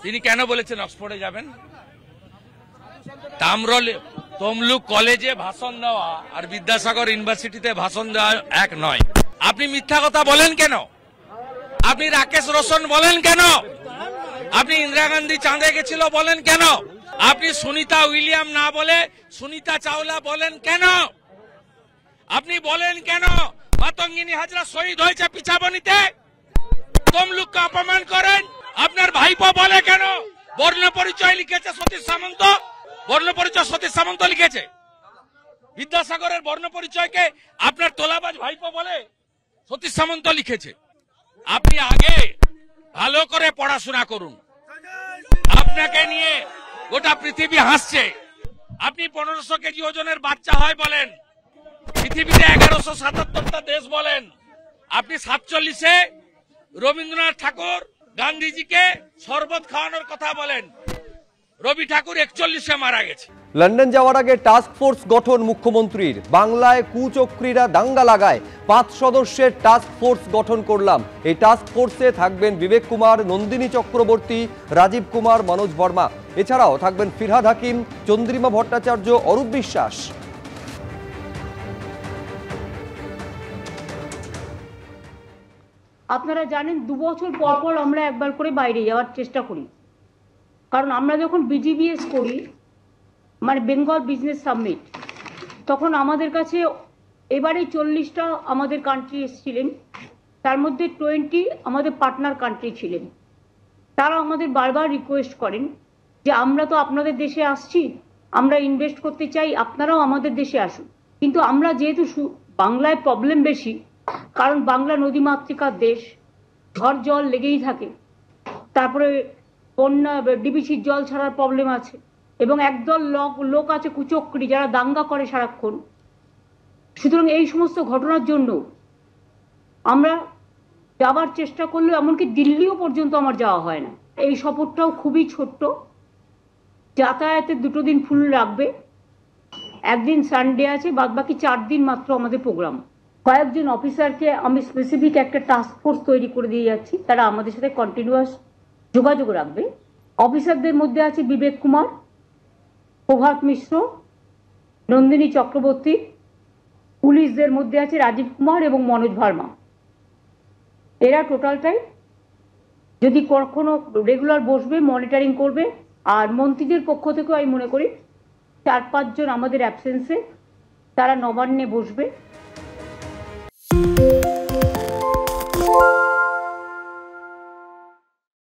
তিনি কেন বলেছেন অক্সফোর্ডে যাবেন? তমলুক কলেজে ভাষণ দেওয়া আর বিদ্যাসাগর ইউনিভার্সিটিতে ভাষণ দেওয়া এক নয়। আপনি মিথ্যা কথা বলেন কেন? আপনি রাকেশ রোশন বলেন কেন? আপনি ইন্দিরা গান্ধী চাঁদে গেছিল বলেন কেন? আপনি সুনিতা উইলিয়াম না বলে সুনিতা চাওলা বলেন কেন? আপনি বলেন কেন মাতঙ্গিনী হাজরা শহীদ হয়েছে পিছাবনিতে? তমলুককে অপমান করেন। আপনার ভাইপো বলে কেন বর্ণ পরিচয় লিখেছে সতীশ সামন্ত? বর্ণ পরিচয় সতীশ সামন্ত লিখেছে। বিদ্যাসাগরের বর্ণ পরিচয়কে আপনার তোলাবাজ ভাইপো বলে সতীশ সামন্ত লিখেছে। আপনি আগে ভালো করে পড়াশোনা করুন। আপনাকে নিয়ে গোটা পৃথিবী হাসছে। আপনি 1500 কেজি ওজনের বাচ্চা হয় বলেন, পৃথিবীতে 1177টা দেশ বলেন। আপনি 47-এ রবীন্দ্রনাথ ঠাকুর গান্ধীজিকে শরবত খাওয়ানোর কথা বলেন। রবি ঠাকুর 41-এ মারা গেছে। লন্ডন যাওয়ার আগে টাস্ক ফোর্স গঠন মুখ্যমন্ত্রীর। বাংলায় কুচক্রীরা দাঙ্গা লাগায় 5 সদস্যের টাস্ক ফোর্স গঠন করলাম। এই টাস্ক ফোর্সে থাকবেন বিবেক কুমার, নন্দিনী চক্রবর্তী, রাজীব কুমার, মনোজ বর্মা। এছাড়াও থাকবেন ফিরহাদ হাকিম, চন্দ্রিমা ভট্টাচার্য, অরূপ বিশ্বাস। আপনারা জানেন 2 বছর পর পর আমরা একবার করে বাইরে যাওয়ার চেষ্টা করি, কারণ আমরা যখন বিজিবিএস করি, মানে বেঙ্গল বিজনেস সামিট, তখন আমাদের কাছে এবারে 40টা আমাদের কান্ট্রি এসেছিলেন, তার মধ্যে 20 আমাদের পার্টনার কান্ট্রি ছিলেন। তারা আমাদের বারবার রিকোয়েস্ট করেন যে আমরা তো আপনাদের দেশে আসছি, আমরা ইনভেস্ট করতে চাই, আপনারাও আমাদের দেশে আসুন। কিন্তু আমরা যেহেতু বাংলায় প্রবলেম বেশি, কারণ বাংলা নদীমাতৃকার দেশ, ঝড় জল লেগেই থাকে, তারপরে বন্যা ডিবিসির জল ছাড়ার প্রবলেম আছে, এবং একদল লোক আছে কুচক্রী যারা দাঙ্গা করে সারাক্ষণ। সুতরাং এই সমস্ত ঘটনার জন্য আমরা যাওয়ার চেষ্টা করলেও এমনকি দিল্লিও পর্যন্ত আমার যাওয়া হয় না। এই সফরটাও খুবই ছোট্ট, যাতায়াতের 2 দিন ফুল রাখবে, একদিন সানডে আছে, বাদবাকি 4 দিন মাত্র আমাদের প্রোগ্রাম। কয়েকজন অফিসারকে আমি স্পেসিফিক একটা টাস্ক ফোর্স তৈরি করে দিয়ে যাচ্ছি, তারা আমাদের সাথে কন্টিনিউয়াস যোগাযোগ রাখবে। অফিসারদের মধ্যে আছে বিবেক কুমার, প্রভাত মিশ্র, নন্দিনী চক্রবর্তী। পুলিশদের মধ্যে আছে রাজীব কুমার এবং মনোজ ভার্মা। এরা টোটালটাই যদি কখনো রেগুলার বসবে, মনিটরিং করবে। আর মন্ত্রীদের পক্ষ থেকেও আমি মনে করি 4-5 জন আমাদের অ্যাবসেন্সে তারা নবান্নে বসবে।